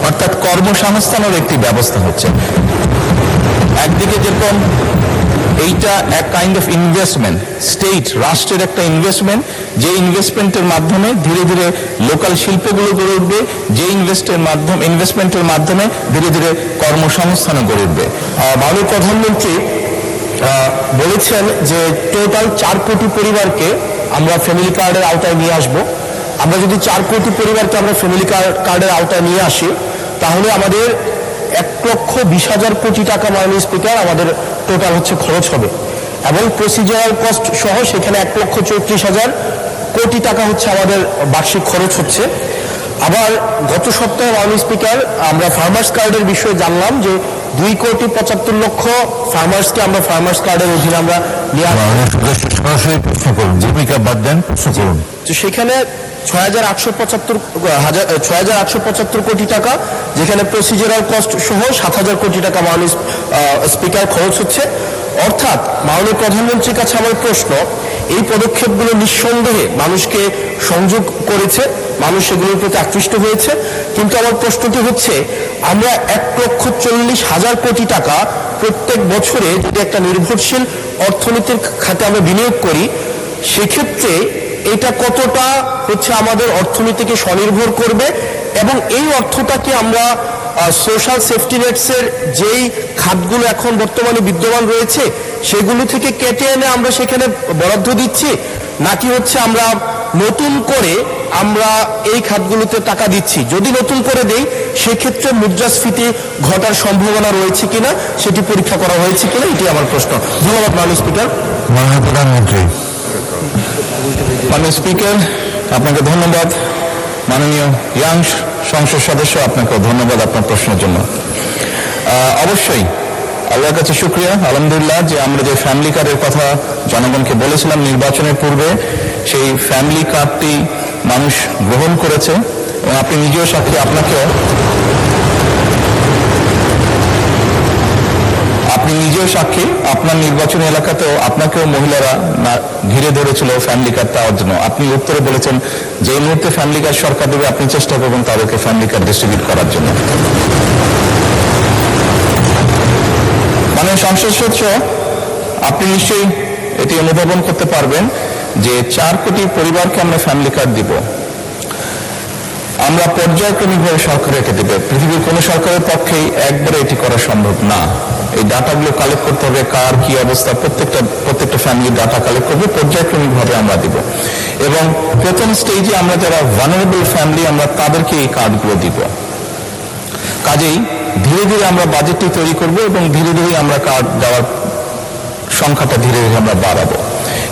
অর্থাৎ কর্মসংস্থানের একটি ব্যবস্থা হচ্ছে। একদিকে যেরকম এইটা এক কাইন্ড অফ ইনভেস্টমেন্ট, স্টেট রাষ্ট্রের একটা ইনভেস্টমেন্ট, যে ইনভেস্টমেন্টের মাধ্যমে ধীরে ধীরে লোকাল শিল্পগুলো গড়ে উঠবে, যে ইনভেস্টমেন্টের মাধ্যমে ধীরে ধীরে কর্মসংস্থানও গড়ে উঠবে। মাননীয় প্রধানমন্ত্রী বলেছেন যে টোটাল 4 কোটি পরিবারকে আমরা ফ্যামিলি কার্ডের আওতায় নিয়ে আসব। আমরা যদি 4 কোটি পরিবারকে আমরা ফ্যামিলি কার্ডের আওতায় নিয়ে আসি, তাহলে আমাদের 1,20,000 কোটি টাকা মাননীয় স্পিকার আমাদের টোটাল হচ্ছে খরচ হবে, এবং প্রসিজারাল কস্ট সহ সেখানে 1,34,000 কোটি টাকা হচ্ছে আমাদের বার্ষিক খরচ হচ্ছে। আবার গত সপ্তাহে মাননীয় স্পিকার আমরা ফার্মার্স কার্ডের বিষয়ে জানলাম যে 2,75,00,000 ফার্মার্সকে আমরা ফার্মার্স কার্ডের অধীনে আমরা নিয়ে সরাসরি প্রশ্ন করুন, জীবিকা বাদ দেন, প্রশ্ন করুন। তো সেখানে 6,875 কোটি টাকা, যেখানে প্রসিজারাল কস্ট সহ 7,000 কোটি টাকা মাননীয় স্পিকার খরচ হচ্ছে। অর্থাৎ মাননীয় প্রধানমন্ত্রীর কাছে আমার প্রশ্ন, এই পদক্ষেপগুলো নিঃসন্দেহে মানুষকে সংযোগ করেছে, মানুষ সেগুলোর প্রতি আকৃষ্ট হয়েছে, কিন্তু আমার প্রশ্নটি হচ্ছে আমরা 1,40,000 কোটি টাকা প্রত্যেক বছরে যদি একটা নির্ভরশীল অর্থনীতির খাতে আমরা বিনিয়োগ করি, সেক্ষেত্রে এটা কতটা হচ্ছে আমাদের অর্থনীতিকে স্বনির্ভর করবে, এবং এই অর্থটাকে আমরা সোশ্যাল সেফটি নেটসের যেই খাতগুলো এখন বর্তমানে বিদ্যমান রয়েছে সেগুলো থেকে কেটে এনে আমরা সেখানে বরাদ্দ দিচ্ছি, নাকি হচ্ছে আমরা নতুন করে আমরা এই খাতগুলোতে টাকা দিচ্ছি? যদি নতুন করে দেই সেক্ষেত্রে মুদ্রাস্ফীতি ঘটার সম্ভাবনা রয়েছে কিনা সেটি পরীক্ষা করা হয়েছে কিনা, এটি আমার প্রশ্ন। ধন্যবাদ মাননীয় স্পিকার। মাননীয় প্রধানমন্ত্রী। মাননীয় স্পিকার, আপনাকে ধন্যবাদ। মাননীয় ইয়াং সংসদ সদস্য, আপনাকে ধন্যবাদ আপনার প্রশ্নের জন্য। অবশ্যই আল্লাহর কাছে শুকরিয়া, আলহামদুলিল্লাহ, যে আমরা যে ফ্যামিলি কার্ডের কথা জনগণকে বলেছিলাম নির্বাচনের পূর্বে, সেই ফ্যামিলি কার্ডটি মানুষ গ্রহণ করেছে, এবং আপনি নিজেও সাক্ষী, আপনি নিজেও সাক্ষী, আপনার নির্বাচনী এলাকাতেও আপনাকেও মহিলারা ঘিরে ধরেছিল ফ্যামিলি কার্ড পাওয়ার জন্য। আপনি উত্তরে বলেছেন যে এই মুহূর্তে ফ্যামিলি কার্ড সরকার দেবে, আপনি চেষ্টা করবেন তাদেরকে ফ্যামিলি কার্ড ডিস্ট্রিবিউট করার জন্য। মাননীয় সংসদ সদস্য, আপনি নিশ্চয়ই এটি অনুধাবন করতে পারবেন যে 4 কোটি পরিবারকে আমরা ফ্যামিলি কার্ড দিব। আমরা পর্যায়ক্রমিকভাবে সরকার এটি দেবে। পৃথিবীর কোনো সরকারের পক্ষেই একবারে এটি করা সম্ভব না। এই ডাটাগুলো কালেক্ট করতে হবে, কার কি অবস্থা, প্রত্যেকটা ফ্যামিলির ডাটা কালেক্ট করবে, পর্যায়ক্রমিকভাবে আমরা দিব। এবং প্রথম স্টেজে আমরা যারা ভালনারেবল ফ্যামিলি, আমরা তাদেরকে এই কার্ডগুলো দিব। কাজেই ধীরে ধীরে আমরা বাজেটটি তৈরি করব, এবং ধীরে ধীরে আমরা কার্ড দেওয়ার সংখ্যাটা ধীরে ধীরে আমরা বাড়াবো।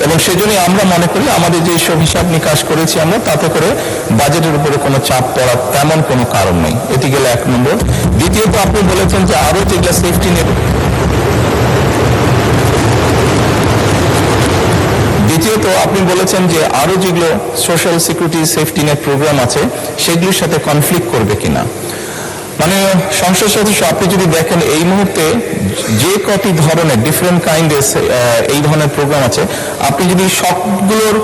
এবং সেজন্যই আমরা মনে করি আমাদের যে সব হিসাব নিকাশ করেছি আমরা, তাতে করে বাজেটের উপরে কোনো চাপ পড়ার তেমন কোনো কারণ নেই। এটি গেল 1 নম্বর। দ্বিতীয়ত, আপনি বলেছেন যে আরো যেগুলো সেফটি নেট, যেগুলো social security safety net program আছে সেগুলোর সাথে কনফ্লিক্ট করবে কিনা। মানে সংসদ সদস্য, আপনি যদি দেখেন এই মুহূর্তে যে কটি ধরনের ডিফারেন্ট কাইন্ডের এই ধরনের প্রোগ্রাম আছে, আপনি যদি সবগুলোর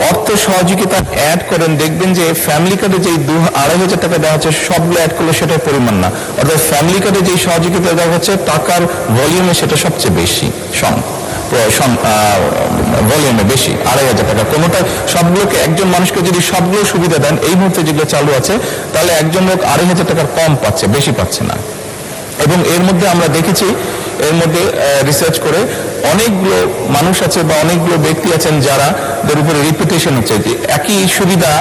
অর্থ সহযোগিতা অ্যাড করেন, দেখবেন যে ফ্যামিলি কার্ডে যেই 2,500 টাকা দেওয়া হচ্ছে সবগুলো অ্যাড করলে সেটার পরিমাণ না, অর্থাৎ ফ্যামিলি কার্ডে যেই সহযোগিতা দেওয়া হচ্ছে টাকার ভলিউমে সেটা সবচেয়ে বেশি, ভলিউমে বেশি, 2,500 টাকা। কোনোটা সবগুলোকে একজন মানুষকে যদি সবগুলো সুবিধা দেন এই মুহূর্তে যেগুলো চালু আছে, তাহলে একজন লোক 2,500 টাকার কম পাচ্ছে, বেশি পাচ্ছে না। এবং এর মধ্যে আমরা দেখেছি, এর মধ্যে রিসার্চ করে অনেকগুলো মানুষ আছে বা অনেকগুলো ব্যক্তি আছেন যাদের উপরে রিপিটেশন হচ্ছে, যে একই সুবিধা,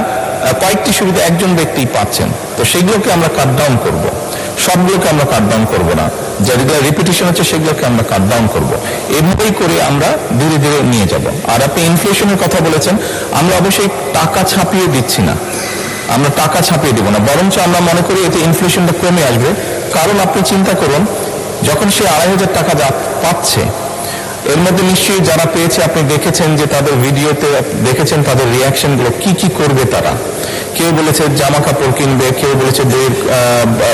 কয়েকটি সুবিধা একজন ব্যক্তি পাচ্ছেন। তো সেগুলোকে আমরা কাট ডাউন করবো, সবগুলোকে আমরা কাট ডাউন করবো না, যেগুলো রিপিটেশন হচ্ছে সেগুলোকে আমরা কাট ডাউন করবো। এভাবেই করে আমরা ধীরে ধীরে নিয়ে যাব। আর আপনি ইনফ্লেশনের কথা বলেছেন, আমরা অবশ্যই টাকা ছাপিয়ে দিচ্ছি না, আমরা টাকা ছাপিয়ে দিব না, বরঞ্চ আমরা মনে করি এতে ইনফ্লেশনটা কমে আসবে। কারণ আপনি চিন্তা করুন, যখন সে 2,500 টাকা পাচ্ছে, এর মধ্যে নিশ্চয়ই যারা পেয়েছে আপনি দেখেছেন যে তাদের ভিডিওতে দেখেছেন তাদের রিয়াকশনগুলো, কি করবে তারা। কেউ বলেছে জামা কাপড় কিনবে, কেউ বলেছে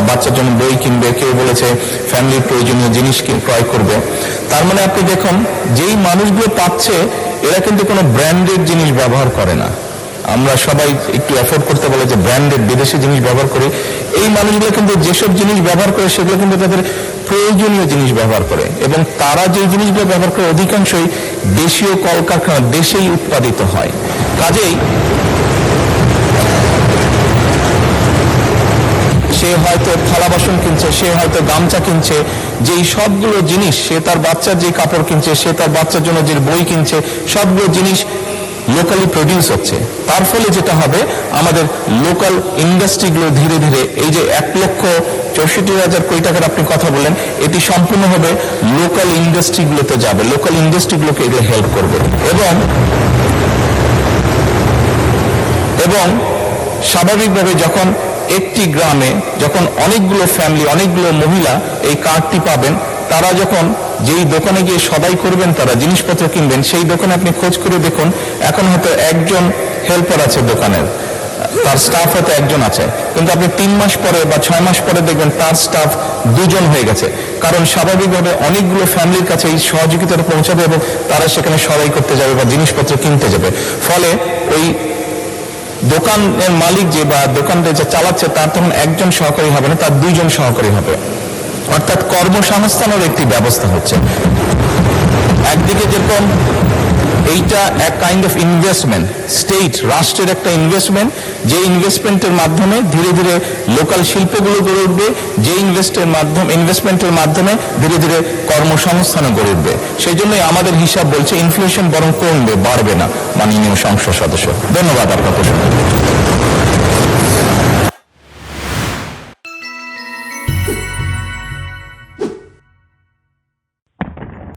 বাচ্চার জন্য বই কিনবে, কেউ বলেছে ফ্যামিলির প্রয়োজনীয় জিনিস ক্রয় করবে। তার মানে আপনি দেখুন, যেই মানুষগুলো পাচ্ছে এরা কিন্তু কোনো ব্র্যান্ডেড জিনিস ব্যবহার করে না। আমরা সবাই একটু এফোর্ড করতে বলে যে ব্র্যান্ডেড বিদেশি জিনিস ব্যবহার করি, এই মানুষগুলো কিন্তু যেসব জিনিস ব্যবহার করে সেগুলো কিন্তু তাদের প্রয়োজনীয় জিনিস ব্যবহার করে, এবং তারা যে জিনিসগুলো ব্যবহার করে অধিকাংশই দেশীয় কলকারখানা দেশেই উৎপাদিত হয়। কাজেই সে হয়তো থালা বাসন কিনছে, সে হয়তো গামছা কিনছে, যেই সবগুলো জিনিস, সে তার বাচ্চার যে কাপড় কিনছে, সে তার বাচ্চার জন্য যে বই কিনছে, সবগুলো জিনিস লোকালি প্রডিউস হচ্ছে। তার ফলে যেটা হবে, আমাদের লোকাল ইন্ডাস্ট্রিগুলো ধীরে ধীরে, এই যে 1,64,000 কোটি টাকার আপনি কথা বলেন, এটি সম্পূর্ণভাবে লোকাল ইন্ডাস্ট্রিগুলোতে যাবে, লোকাল ইন্ডাস্ট্রিগুলোকে এগুলো হেল্প করবে। এবং স্বাভাবিকভাবে যখন একটি গ্রামে যখন অনেকগুলো ফ্যামিলি, অনেকগুলো মহিলা এই কার্ডটি পাবেন, তারা যখন যেই দোকানে গিয়ে সদাই করবেন, তারা জিনিসপত্র কিনবেন, সেই দোকানে আপনি খোঁজ করে দেখুন, এখন হয়তো একজন হেল্পার আছে দোকানের, তার স্টাফ হয়তো একজন আছে, কিন্তু আপনি 3 মাস পরে বা 6 মাস পরে দেখবেন তার স্টাফ 2 জন হয়ে গেছে। কারণ স্বাভাবিকভাবে অনেকগুলো ফ্যামিলির কাছে এই সহযোগিতাটা পৌঁছাবে এবং তারা সেখানে সদাই করতে যাবে বা জিনিসপত্র কিনতে যাবে। ফলে ওই দোকানের মালিক যে বা দোকানটা যে চালাচ্ছে, তার তখন একজন সহকারী হবে না, তার 2 জন সহকারী হবে, অর্থাৎ কর্মসংস্থানের একটি ব্যবস্থা হচ্ছে। একদিকে যেরকম এইটা এক কাইন্ড অফ ইনভেস্টমেন্ট, স্টেট রাষ্ট্রের একটা ইনভেস্টমেন্ট, যে ইনভেস্টমেন্টের মাধ্যমে ধীরে ধীরে লোকাল শিল্পগুলো গড়ে উঠবে, যে ইনভেস্টমেন্টের মাধ্যমে ধীরে ধীরে কর্মসংস্থানও গড়ে উঠবে। সেই জন্যই আমাদের হিসাব বলছে ইনফ্লেশন বরং কমবে, বাড়বে না। মাননীয় সংসদ সদস্য, ধন্যবাদ আপনার প্রশ্ন।